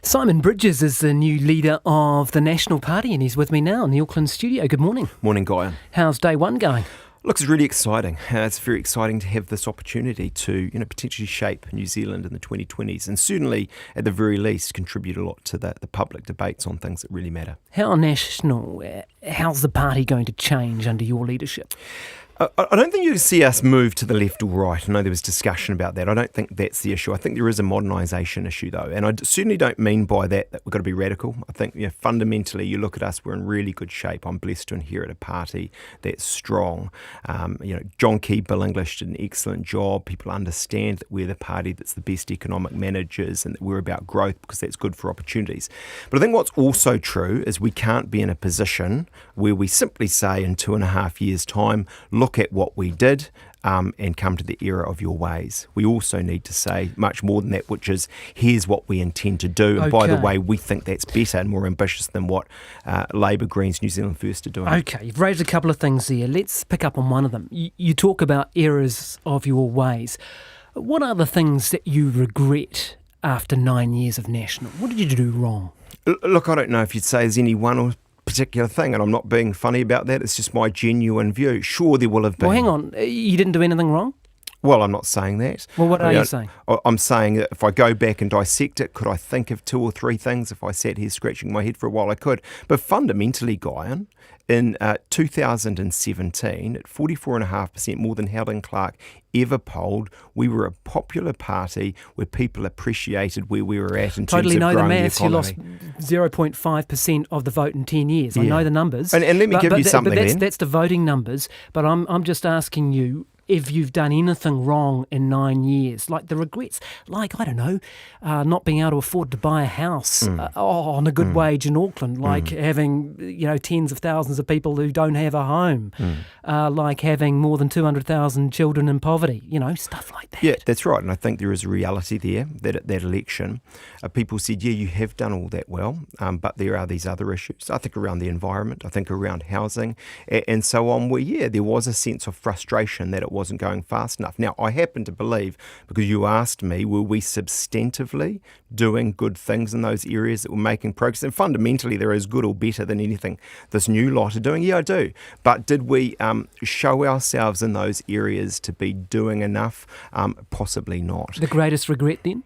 Simon Bridges is the new leader of the National Party and he's with me now in the Auckland studio. Good morning. Morning, Guy. How's day one going? Looks really exciting. It's very exciting to have this opportunity to, potentially shape New Zealand in the 2020s and certainly, at the very least, contribute a lot to the public debates on things that really matter. How national? How's the party going to change under your leadership? I don't think you see us move to the left or right. I know there was discussion about that. I don't think that's the issue. I think there is a modernisation issue, though. And I certainly don't mean by that we've got to be radical. I think fundamentally, you look at us, we're in really good shape. I'm blessed to inherit a party that's strong. John Key, Bill English did an excellent job. People understand that we're the party that's the best economic managers and that we're about growth because that's good for opportunities. But I think what's also true is we can't be in a position where we simply say in 2.5 years' time, look at what we did and come to the era of your ways. We also need to say much more than that, which is here's what we intend to do. And by the way, we think that's better and more ambitious than what Labour, Greens, New Zealand First are doing. Okay, you've raised a couple of things there. Let's pick up on one of them. You talk about errors of your ways. What are the things that you regret after 9 years of National? What did you do wrong? Look, I don't know if you'd say there's any one or particular thing, and I'm not being funny about that. It's just my genuine view. Sure, there will have been. Well, hang on. You didn't do anything wrong? Well, I'm not saying that. Well, what are you saying? I'm saying that if I go back and dissect it, could I think of 2 or 3 things? If I sat here scratching my head for a while, I could. But fundamentally, Guyan, in 2017, at 44.5%, more than Howden Clark ever polled, we were a popular party where people appreciated where we were at in terms of growing the economy. Totally know the maths. You lost 0.5% of the vote in 10 years. Yeah. I know the numbers. And let me give you something then. That's the voting numbers. But I'm just asking you, if you've done anything wrong in 9 years, like the regrets, like, I don't know, not being able to afford to buy a house on a good wage in Auckland, like having, tens of thousands of people who don't have a home, like having more than 200,000 children in poverty, stuff like that. Yeah, that's right. And I think there is a reality there that at that election, people said, yeah, you have done all that well, but there are these other issues. I think around the environment, I think around housing and so on, where, yeah, there was a sense of frustration that it wasn't going fast enough. Now, I happen to believe, because you asked me, were we substantively doing good things in those areas that were making progress? And fundamentally, they're as good or better than anything this new lot are doing. Yeah, I do. But did we show ourselves in those areas to be doing enough? Possibly not. The greatest regret then?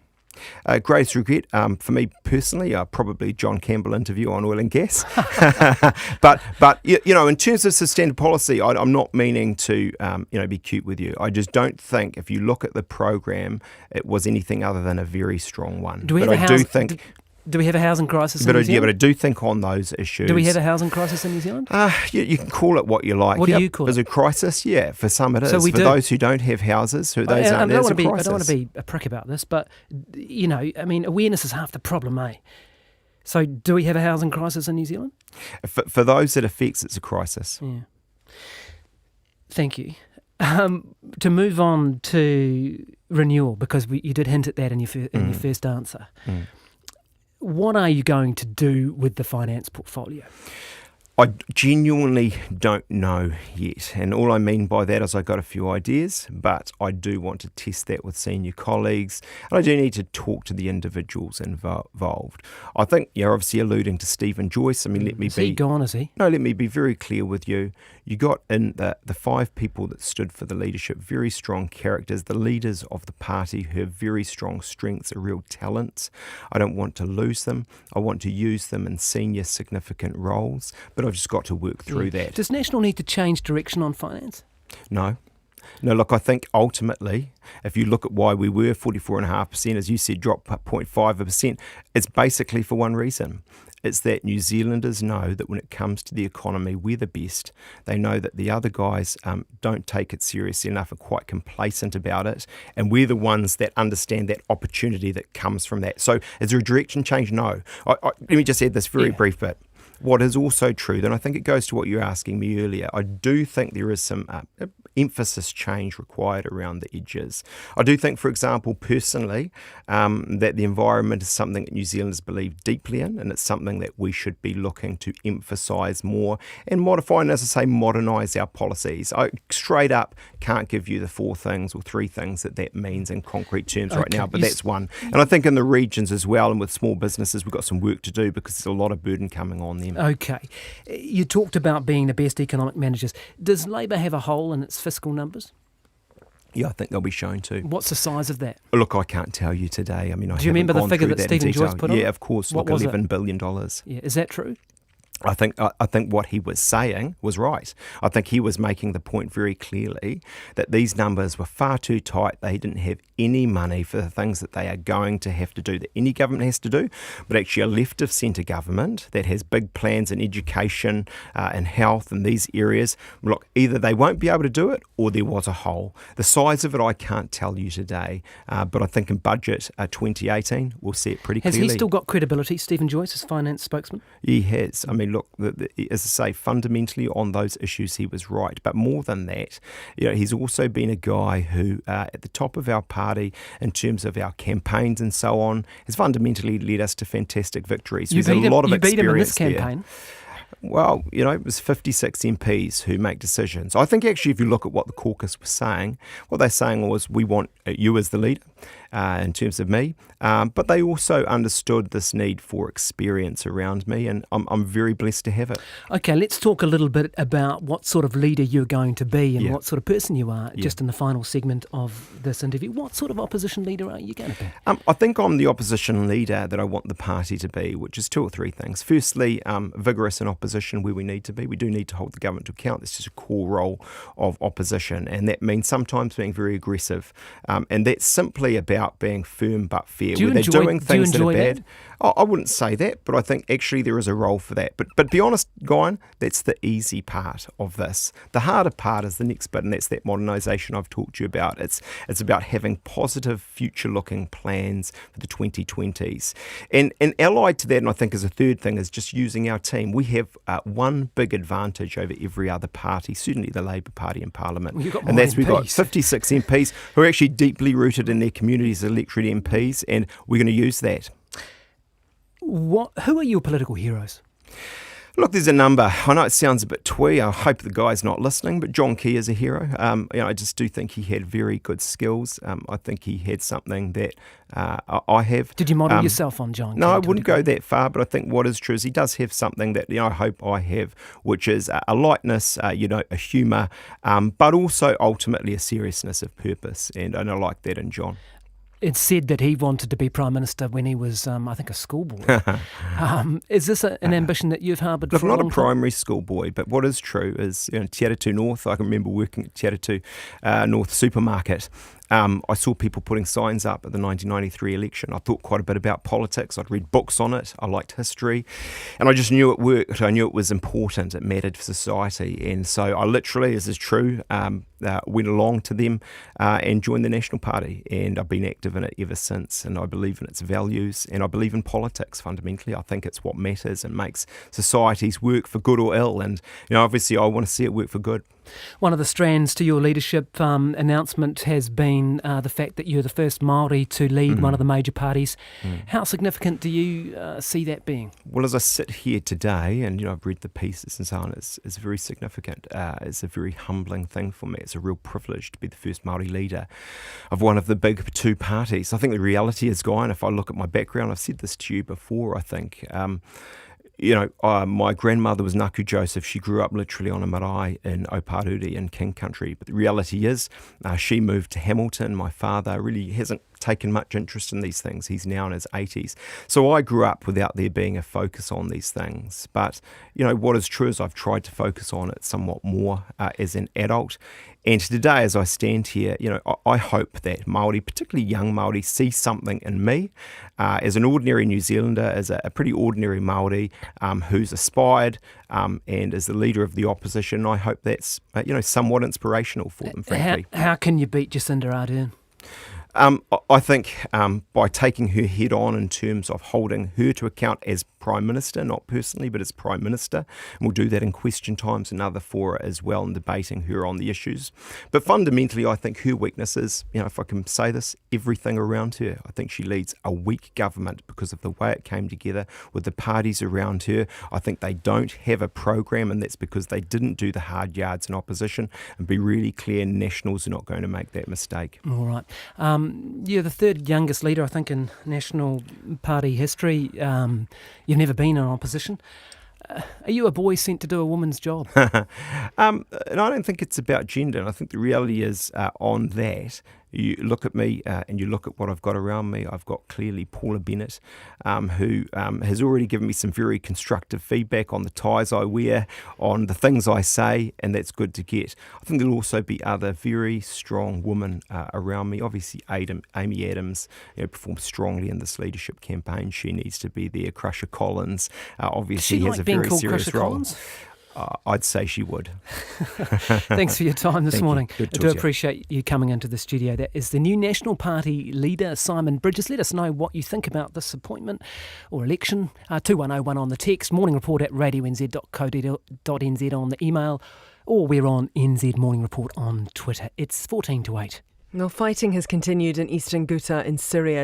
Greatest regret for me personally, probably John Campbell interview on oil and gas. but in terms of sustained policy, I'm not meaning to be cute with you. I just don't think if you look at the program, it was anything other than a very strong one. Do we have a housing crisis in New Zealand? Yeah, but I do think on those issues. Do we have a housing crisis in New Zealand? You can call it what you like. What do you call it? As a crisis, yeah. For some it is. So for those who don't have houses, those aren't, I don't crisis. want to be a prick about this, but, awareness is half the problem, eh? So do we have a housing crisis in New Zealand? For those it affects, it's a crisis. Yeah. Thank you. To move on to renewal, because you did hint at that in your first answer. What are you going to do with the finance portfolio? I genuinely don't know yet. And all I mean by that is I got a few ideas, but I do want to test that with senior colleagues. And I do need to talk to the individuals involved. I think you're obviously alluding to Stephen Joyce. Is he gone, is he? No, let me be very clear with you. You got in the 5 people that stood for the leadership, very strong characters, the leaders of the party who have very strong strengths, are real talents. I don't want to lose them. I want to use them in senior significant roles, but I've just got to work through that. Does National need to change direction on finance? No, look, I think ultimately, if you look at why we were 44.5%, as you said, dropped 0.5%, it's basically for one reason. It's that New Zealanders know that when it comes to the economy, we're the best. They know that the other guys don't take it seriously enough, are quite complacent about it, and we're the ones that understand that opportunity that comes from that. So is there a direction change? No. Let me just add this very brief bit. What is also true, then I think it goes to what you were asking me earlier, I do think there is some emphasis change required around the edges. I do think, for example, personally, that the environment is something that New Zealanders believe deeply in, and it's something that we should be looking to emphasise more and modify, and as I say, modernise our policies. I straight up can't give you the 4 things or 3 things that means in concrete terms right now, but that's one. And I think in the regions as well, and with small businesses, we've got some work to do because there's a lot of burden coming on them. Okay. You talked about being the best economic managers. Does Labour have a hole in its fiscal numbers? Yeah, I think they'll be shown to. What's the size of that? Look, I can't tell you today. I mean, do you remember the figure that Stephen Joyce put on? Yeah, of course. What look, was $11 billion. Yeah, is that true? I think what he was saying was right. I think he was making the point very clearly that these numbers were far too tight. They didn't have any money for the things that they are going to have to do, that any government has to do, but actually a left of centre government that has big plans in education and health and these areas. Look, either they won't be able to do it or there was a hole. The size of it I can't tell you today, but I think in budget 2018 we'll see it pretty clearly. Has he still got credibility, Stephen Joyce, as finance spokesman? He has. I mean, look, as I say, fundamentally on those issues he was right. But more than that, he's also been a guy who, at the top of our party, in terms of our campaigns and so on, has fundamentally led us to fantastic victories. You beat him in this campaign. Well, it was 56 MPs who make decisions. I think actually if you look at what the caucus was saying, what they're saying was we want you as the leader in terms of me, but they also understood this need for experience around me, and I'm very blessed to have it. Okay, let's talk a little bit about what sort of leader you're going to be and what sort of person you are, just in the final segment of this interview. What sort of opposition leader are you going to be? I think I'm the opposition leader that I want the party to be, which is 2 or 3 things. Firstly, vigorous in opposition where we need to be. We do need to hold the government to account. This is a core role of opposition, and that means sometimes being very aggressive, and that's simply about being firm but fair. Where they're doing things that are bad. I wouldn't say that, but I think actually there is a role for that. But be honest, Guyan, that's the easy part of this. The harder part is the next bit, and that's that modernisation I've talked to you about. It's about having positive, future-looking plans for the 2020s. And allied to that, and I think as a third thing, is just using our team. We have one big advantage over every other party, certainly the Labour Party in Parliament. Well, and that's we've got 56 MPs who are actually deeply rooted in their communities as electorate MPs, and we're going to use that. Who are your political heroes? Look, there's a number. I know it sounds a bit twee. I hope the guy's not listening, but John Key is a hero. I just do think he had very good skills. I think he had something that I have. Did you model yourself on John Key? No, I wouldn't go that far, but I think what is true is he does have something that I hope I have, which is a lightness, a humour, but also ultimately a seriousness of purpose, and I like that in John. It's said that he wanted to be Prime Minister when he was, I think, a schoolboy. Is this an ambition that you've harboured for a long time? Not a primary school boy, but what is true is Te Aratu North, I can remember working at Te Aratu North supermarket. I saw people putting signs up at the 1993 election. I thought quite a bit about politics. I'd read books on it. I liked history. And I just knew it worked. I knew it was important. It mattered for society. And so I literally, this is true, went along to them and joined the National Party. And I've been active in it ever since. And I believe in its values. And I believe in politics fundamentally. I think it's what matters and makes societies work for good or ill. And obviously I want to see it work for good. One of the strands to your leadership announcement has been the fact that you're the first Māori to lead one of the major parties. How significant do you see that being? Well, as I sit here today, and I've read the pieces and so on, it's very significant. It's a very humbling thing for me. It's a real privilege to be the first Māori leader of one of the big 2 parties. I think the reality is, Guyan, if I look at my background, I've said this to you before, I think. My grandmother was Ngāku Joseph. She grew up literally on a marae in Oparuri in King Country. But the reality is she moved to Hamilton. My father really hasn't taken much interest in these things. He's now in his 80s. So I grew up without there being a focus on these things. But, what is true is I've tried to focus on it somewhat more as an adult. And today, as I stand here, I hope that Māori, particularly young Māori, see something in me as an ordinary New Zealander, as a pretty ordinary Māori who's aspired and as the leader of the opposition. I hope that's somewhat inspirational for them, frankly. How can you beat Jacinda Ardern? I think by taking her head on in terms of holding her to account as Prime Minister, not personally, but as Prime Minister, and we'll do that in question times and other fora as well, and debating her on the issues. But fundamentally, I think her weakness is, if I can say this, everything around her. I think she leads a weak government because of the way it came together with the parties around her. I think they don't have a program, and that's because they didn't do the hard yards in opposition. And be really clear, Nationals are not going to make that mistake. All right. You're the third youngest leader, I think, in National Party history. You've never been in opposition. Are you a boy sent to do a woman's job? And I don't think it's about gender. And I think the reality is on that, you look at me and you look at what I've got around me. I've got clearly Paula Bennett, who has already given me some very constructive feedback on the ties I wear, on the things I say, and that's good to get. I think there'll also be other very strong women around me. Obviously, Amy Adams performed strongly in this leadership campaign. She needs to be there. Crusher Collins obviously has a very serious role. Collins? I'd say she would. Thanks for your time this morning. I do appreciate you coming into the studio. That is the new National Party leader, Simon Bridges. Let us know what you think about this appointment or election. 2101 on the text, morningreport@radionz.co.nz on the email, or we're on NZ Morning Report on Twitter. It's 14 to 8. Well, fighting has continued in eastern Ghouta in Syria.